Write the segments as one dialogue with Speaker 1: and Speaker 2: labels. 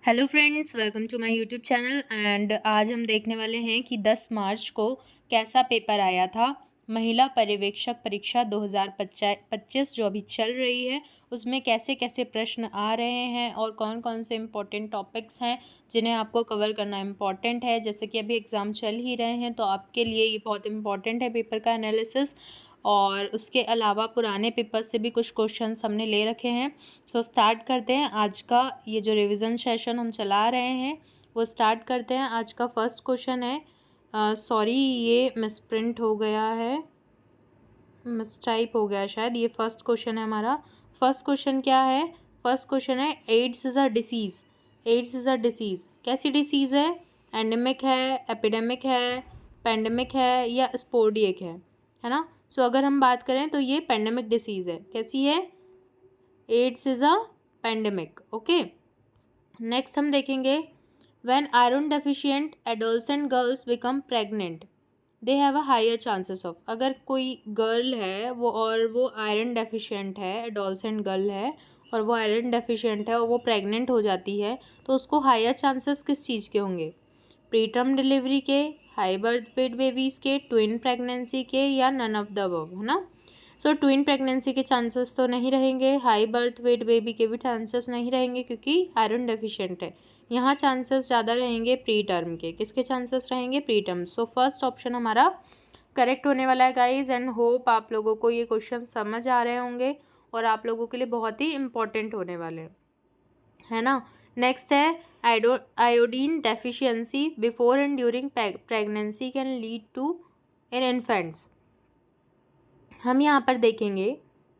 Speaker 1: Hello friends, welcome to my YouTube channel. And आज हम देखने वाले हैं कि 10 मार्च को कैसा पेपर आया था। महिला पर्यवेक्षक परीक्षा 2025 जो अभी चल रही है, उसमें कैसे कैसे प्रश्न आ रहे हैं और कौन कौन से इम्पोर्टेंट टॉपिक्स हैं जिन्हें आपको कवर करना इम्पॉर्टेंट है। जैसे कि अभी एग्ज़ाम चल ही रहे हैं, तो आपके लिए ये बहुत इम्पॉर्टेंट है पेपर का एनालिसिस। और उसके अलावा पुराने पेपर से भी कुछ क्वेश्चंस हमने ले रखे हैं। सो स्टार्ट करते हैं आज का ये जो रिवीजन सेशन हम चला रहे हैं, वो स्टार्ट करते हैं। आज का फर्स्ट क्वेश्चन है, सॉरी ये मिसप्रिंट हो गया है, मिसटाइप हो गया है शायद। ये फर्स्ट क्वेश्चन है हमारा। फर्स्ट क्वेश्चन क्या है? फर्स्ट क्वेश्चन है, AIDS is a disease. AIDS is a disease कैसी डिसीज़ है? एंडेमिक है, एपिडेमिक है, पेंडेमिक है या स्पोर्डियक है ना। सो अगर हम बात करें तो ये पेंडेमिक डिसीज़ है। कैसी है? AIDS is a pandemic. Okay, next हम देखेंगे, when iron deficient adolescent girls become pregnant they have a higher chances of. अगर कोई गर्ल है वो आयरन डेफिशिएंट है, एडोलसेंट गर्ल है और वो आयरन डेफिशिएंट है और वो प्रेग्नेंट हो जाती है, तो उसको हायर चांसेस किस चीज़ के होंगे? प्रीटर्म डिलीवरी के, हाई बर्थ वेट बेबीज़ के, ट्विन प्रेगनेंसी के या नन ऑफ द अबव, है ना। सो ट्विन प्रेगनेंसी के चांसेस तो नहीं रहेंगे, हाई बर्थ वेट बेबी के भी चांसेस नहीं रहेंगे क्योंकि आयरन डेफिशिएंट है। यहाँ चांसेस ज़्यादा रहेंगे प्री टर्म के। किसके चांसेस रहेंगे? Pre term. So first option हमारा करेक्ट होने वाला है गाइज। एंड होप आप लोगों को ये क्वेश्चन समझ आ रहे होंगे और आप लोगों के लिए बहुत ही इंपॉर्टेंट होने वाले हैं, है ना। नेक्स्ट है, iodine deficiency before and during pregnancy can lead to in infants. हम यहाँ पर देखेंगे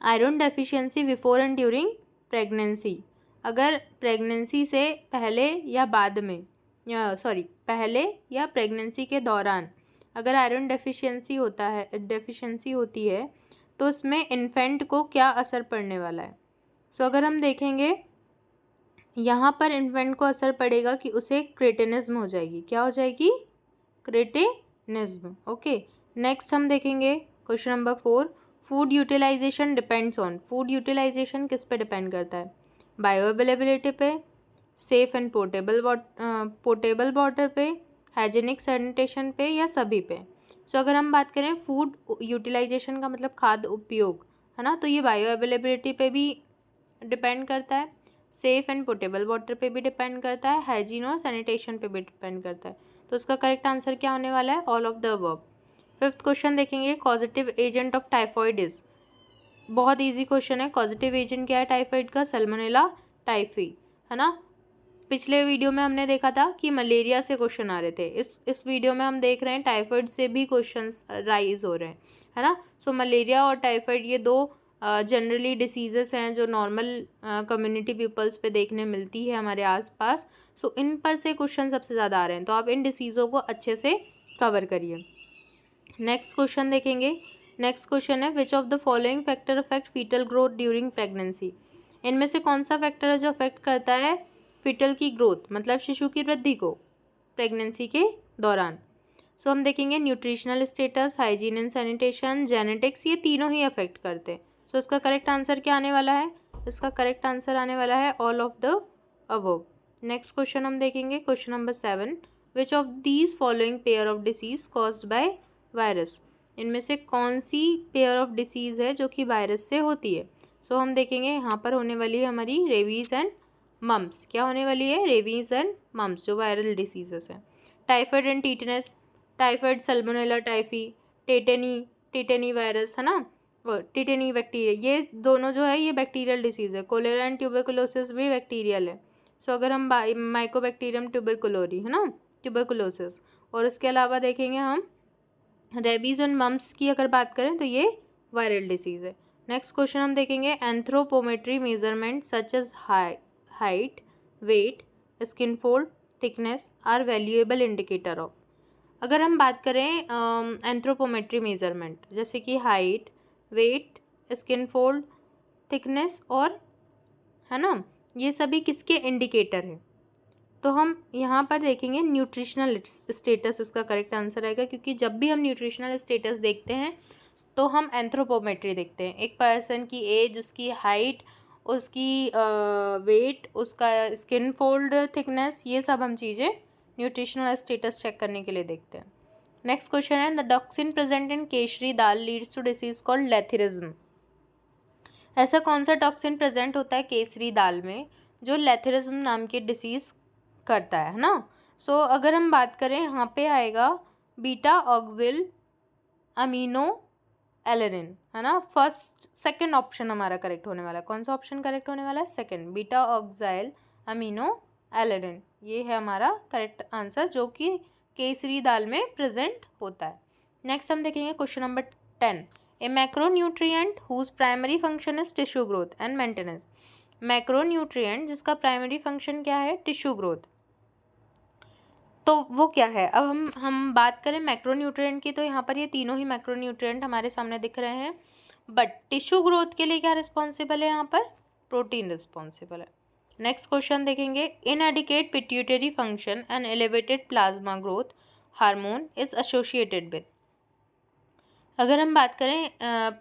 Speaker 1: iron deficiency before and during pregnancy. अगर प्रेगनेंसी से पहले या बाद में, या सॉरी पहले या प्रेगनेंसी के दौरान अगर आयरन डेफिशिएंसी होती है तो उसमें इन्फेंट को क्या असर पड़ने वाला है। सो अगर हम देखेंगे यहाँ पर इन्फेंट को असर पड़ेगा कि उसे क्रेटिनिज्म हो जाएगी। क्या हो जाएगी? क्रेटिनिज्म। ओके, नेक्स्ट हम देखेंगे question number 4, food utilisation depends on. Food utilisation किस पे डिपेंड करता है? बायो अवेलेबिलिटी पे, सेफ एंड पोर्टेबल वाटर पे, हाइजीनिक सैनिटेशन पे या सभी पे। सो अगर हम बात करें फूड यूटिलाइजेशन का मतलब खाद्य उपयोग, है ना, तो ये बायो अवेलेबिलिटी पे भी डिपेंड करता है, सेफ एंड पोर्टेबल वाटर पे भी डिपेंड करता है, हाइजीन और सैनिटेशन पे भी डिपेंड करता है। तो उसका करेक्ट आंसर क्या होने वाला है? All of the above. Fifth question देखेंगे, causative agent of typhoid is. बहुत इजी क्वेश्चन है। कॉजेटिव एजेंट क्या है टाइफाइड का? सैल्मोनेला टाइफी, है ना। पिछले वीडियो में हमने देखा था कि मलेरिया से क्वेश्चन आ रहे थे। इस वीडियो में हम देख रहे हैं टाइफाइड से भी क्वेश्चंस राइज हो रहे हैं, है ना। सो मलेरिया और टाइफाइड ये दो जनरली डिसीजेस हैं जो नॉर्मल कम्युनिटी पीपल्स पे देखने मिलती है हमारे आसपास। सो इन पर से क्वेश्चन सबसे ज़्यादा आ रहे हैं, तो आप इन डिसीज़ों को अच्छे से कवर करिए। नेक्स्ट क्वेश्चन देखेंगे। नेक्स्ट क्वेश्चन है, which of the following factor affect foetal growth during pregnancy. इनमें से कौन सा फैक्टर है जो अफेक्ट करता है फीटल की ग्रोथ, मतलब शिशु की वृद्धि को प्रेगनेंसी के दौरान। सो हम देखेंगे nutritional status, hygiene and sanitation, genetics, ये तीनों ही अफेक्ट करते हैं। सो इसका करेक्ट आंसर क्या आने वाला है? इसका करेक्ट आंसर आने वाला है all of the above. Next question हम देखेंगे question number 7, which of these following pair of disease caused by virus. इनमें से कौन सी पेयर ऑफ डिसीज़ है जो कि वायरस से होती है। सो हम देखेंगे यहाँ पर होने वाली है हमारी रेबीज़ एंड मम्स। क्या होने वाली है? रेबीज़ एंड मम्स, जो वायरल डिसीजेस हैं। Typhoid and tetanus, typhoid salmonella typhi, tetani virus, है ना, और टेटेनी बैक्टीरिया, ये दोनों जो है ये बैक्टीरियल डिसीज़ है। कोलेरा एंड ट्यूबरकुलोसिस भी बैक्टीरियल है। सो अगर हम माइकोबैक्टीरियम ट्यूबरकुलोरी, है ना, ट्यूबरकुलोसिस। और इसके अलावा देखेंगे हम रेबीज़ एंड मम्प्स की अगर बात करें तो ये वायरल डिसीज़ है। नेक्स्ट क्वेश्चन हम देखेंगे, anthropometry measurement such as height, weight, skin fold, thickness are valuable indicator of. अगर हम बात करें एंथ्रोपोमेट्री मेजरमेंट, जैसे कि height, weight, skin fold, thickness और, है ना, ये सभी किसके इंडिकेटर हैं? तो हम यहाँ पर देखेंगे न्यूट्रिशनल स्टेटस इसका करेक्ट आंसर आएगा, क्योंकि जब भी हम न्यूट्रिशनल स्टेटस देखते हैं तो हम एंथ्रोपोमेट्री देखते हैं। एक पर्सन की एज, उसकी हाइट उसकी वेट, उसका स्किन फोल्ड थिकनेस, ये सब हम चीज़ें न्यूट्रिशनल स्टेटस चेक करने के लिए देखते हैं। नेक्स्ट क्वेश्चन है, the toxin present in kesari dal leads to disease called lathyrism. ऐसा कौन सा टॉक्सिन प्रेजेंट होता है केसरी दाल में जो लेथिरिज्म नाम की डिसीज करता है ना। सो अगर हम बात करें, यहाँ पे आएगा बीटा ऑक्सिल अमीनो एलेनिन, है ना। सेकंड ऑप्शन हमारा करेक्ट होने वाला है। कौन सा ऑप्शन करेक्ट होने वाला है? सेकंड, बीटा ऑक्साइल अमीनो एलेनिन, ये है हमारा करेक्ट आंसर जो कि केसरी दाल में प्रेजेंट होता है। नेक्स्ट हम देखेंगे question number 10, a macronutrient whose primary function is tissue growth and maintenance. Macronutrient जिसका प्राइमरी फंक्शन क्या है? टिश्यू ग्रोथ, तो वो क्या है? अब हम बात करें मैक्रोन्यूट्रिएंट की, तो यहाँ पर ये तीनों ही मैक्रोन्यूट्रिएंट हमारे सामने दिख रहे हैं, बट टिश्यू ग्रोथ के लिए क्या रिस्पॉन्सिबल है? यहाँ पर प्रोटीन रिस्पॉन्सिबल है। नेक्स्ट क्वेश्चन देखेंगे, इनएडिक्वेट pituitary function and elevated plasma growth hormone is associated with. अगर हम बात करें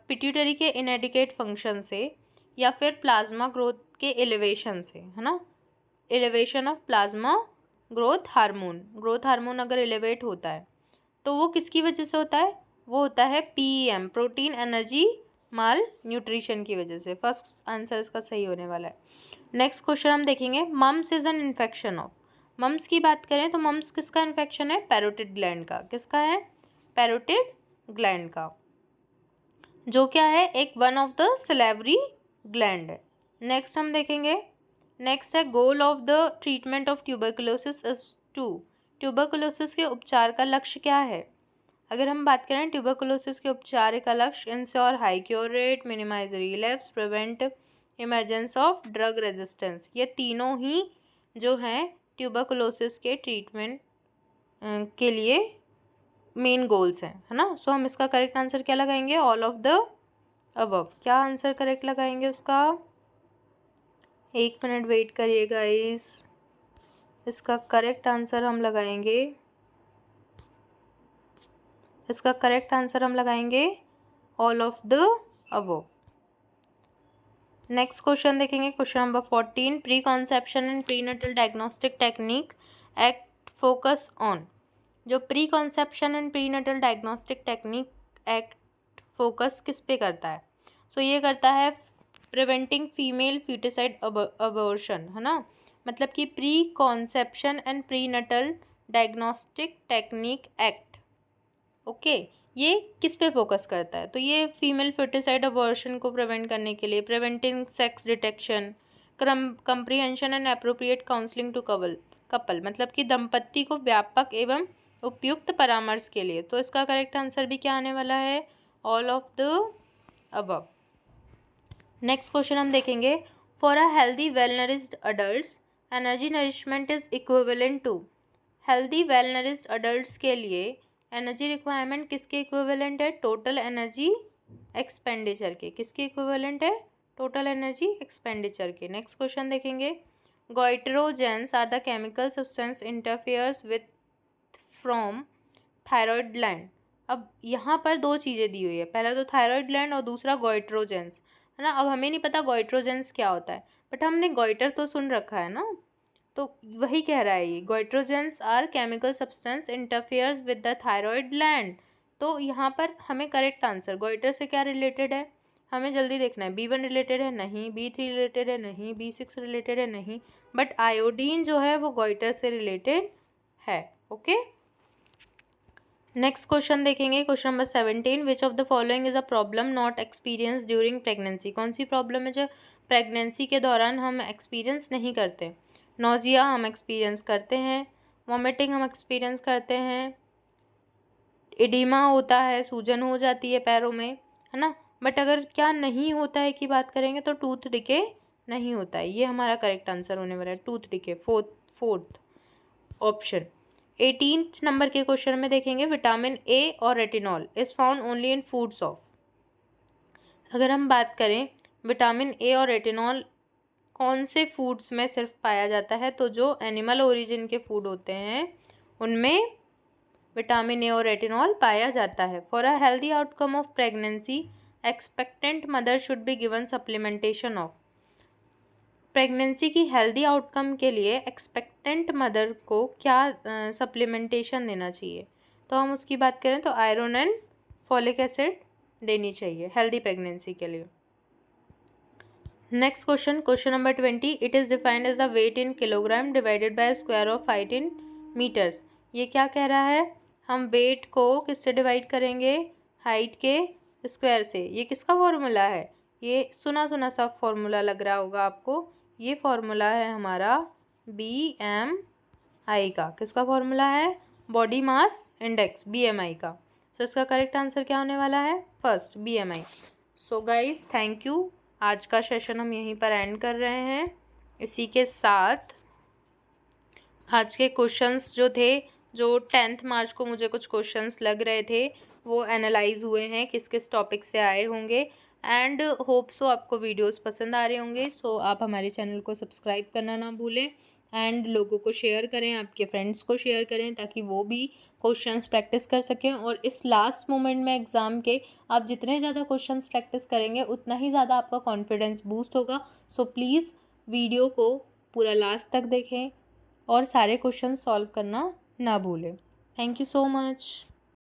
Speaker 1: पिट्यूटरी के इनएडिक्वेट फंक्शन से या फिर प्लाज्मा ग्रोथ के एलिवेशन से, है ना, elevation of plasma growth hormone अगर एलिवेट होता है तो वो किसकी वजह से होता है? वो होता है PEM, प्रोटीन एनर्जी माल न्यूट्रिशन की वजह से। फर्स्ट आंसर इसका सही होने वाला है। नेक्स्ट क्वेश्चन हम देखेंगे, mumps is an infection of. Mumps की बात करें तो मम्स किसका इन्फेक्शन है? पैरोटिड ग्लैंड का। किसका है? पैरोटिड ग्लैंड का, जो क्या है? एक one of the salivary gland है। नेक्स्ट हम देखेंगे, नेक्स्ट है, goal of the treatment of tuberculosis is to. Tuberculosis के उपचार का लक्ष्य क्या है? अगर हम बात करें ट्यूबरकुलोसिस के उपचार का लक्ष्य, ensure high cure rate, minimise relapse, prevent emergence of drug resistance. ये तीनों ही जो हैं ट्यूबरकुलोसिस के ट्रीटमेंट के लिए मेन गोल्स हैं, है ना। सो हम इसका करेक्ट आंसर क्या लगाएंगे? All of the above. क्या आंसर करेक्ट लगाएंगे उसका? एक मिनट वेट करिए गाइस, इसका करेक्ट आंसर हम लगाएंगे, इसका करेक्ट आंसर हम लगाएंगे all of the above. Next question देखेंगे, question number 14, pre conception and prenatal diagnostic technique act focus on. जो pre conception and prenatal diagnostic technique act focus किस पे करता है? सो ये करता है प्रिवेंटिंग फीमेल फ्यूटिसाइड अबॉर्शन, है ना। मतलब कि pre conception and prenatal diagnostic technique act, okay, ये किस पे फोकस करता है? तो ये फीमेल फर्टिसाइड अबॉर्शन को प्रिवेंट करने के लिए, preventing sex detection, comprehension and appropriate counselling to couple, मतलब कि दंपत्ति को व्यापक एवं उपयुक्त परामर्श के लिए। तो इसका करेक्ट आंसर भी क्या आने वाला है? All of the above. Next question हम देखेंगे, for a healthy well nourished adults energy nourishment is equivalent to. Healthy well nourished adults के लिए एनर्जी रिक्वायरमेंट किसके इक्विवेलेंट है? टोटल एनर्जी एक्सपेंडिचर के। किसके इक्विवेलेंट है? टोटल एनर्जी एक्सपेंडिचर के। नेक्स्ट क्वेश्चन देखेंगे, goitrogens are the chemical substance interferes with from thyroid gland. अब यहाँ पर दो चीज़ें दी हुई है, पहला तो थायराइड ग्लैंड और दूसरा गोइट्रोजेंस, है ना। अब हमें नहीं पता गोइट्रोजेंस क्या होता है, बट हमने गोइटर तो सुन रखा है ना, तो वही कह रहा है ये, goitrogens are chemical substance interferes with the thyroid gland. तो यहाँ पर हमें करेक्ट आंसर, गोइटर से क्या रिलेटेड है हमें जल्दी देखना है। B1 रिलेटेड है? नहीं। B3 रिलेटेड है? नहीं। B6 रिलेटेड है? नहीं। बट आयोडीन जो है वो गोइटर से रिलेटेड है, ओके। नेक्स्ट क्वेश्चन देखेंगे, question number 17, which of the following is a problem not experience during pregnancy. कौन सी प्रॉब्लम है जो प्रेगनेंसी के दौरान हम एक्सपीरियंस नहीं करते? नोजिया हम एक्सपीरियंस करते हैं, वॉमिटिंग हम एक्सपीरियंस करते हैं, एडिमा होता है, सूजन हो जाती है पैरों में, है ना। बट अगर क्या नहीं होता है की बात करेंगे तो टूथ डिके नहीं होता है। ये हमारा करेक्ट आंसर होने वाला है, tooth decay, fourth option. 18 number के क्वेश्चन में देखेंगे, विटामिन ए और retinol is found only in foods of. अगर हम बात करें विटामिन ए और रेटिनॉल कौन से फूड्स में सिर्फ पाया जाता है, तो जो एनिमल ओरिजिन के फूड होते हैं उनमें विटामिन ए और रेटिनॉल पाया जाता है। For a healthy outcome of pregnancy expectant mother should be given supplementation of. Pregnancy की हेल्दी आउटकम के लिए एक्सपेक्टेंट मदर को क्या सप्लीमेंटेशन देना चाहिए? तो हम उसकी बात करें तो आयरन एंड फॉलिक एसिड देनी चाहिए हेल्दी प्रेगनेंसी के लिए। Next question number 20, it is defined as the weight in kilogram divided by square of height in metres. ये क्या कह रहा है? हम वेट को किससे डिवाइड करेंगे? हाइट के स्क्वायर से। ये किसका फॉर्मूला है? ये सुना सुना सा फॉर्मूला लग रहा होगा आपको। ये फॉर्मूला है हमारा BMI का। किसका फॉर्मूला है? बॉडी मास इंडेक्स, BMI का। सो इसका करेक्ट आंसर क्या होने वाला है? First, BMI। So guys thank you. आज का सेशन हम यहीं पर एंड कर रहे हैं। इसी के साथ आज के क्वेश्चंस जो थे, जो 10th मार्च को मुझे कुछ क्वेश्चंस लग रहे थे, वो एनालाइज हुए हैं किस किस टॉपिक से आए होंगे। एंड होप सो आपको वीडियोस पसंद आ रहे होंगे। सो आप हमारे चैनल को सब्सक्राइब करना ना भूलें एंड लोगों को शेयर करें, आपके फ्रेंड्स को शेयर करें ताकि वो भी क्वेश्चंस प्रैक्टिस कर सकें। और इस लास्ट मोमेंट में एग्ज़ाम के आप जितने ज़्यादा क्वेश्चंस प्रैक्टिस करेंगे उतना ही ज़्यादा आपका कॉन्फिडेंस बूस्ट होगा। सो प्लीज़ वीडियो को पूरा लास्ट तक देखें और सारे क्वेश्चन सॉल्व करना ना भूलें। Thank you so much.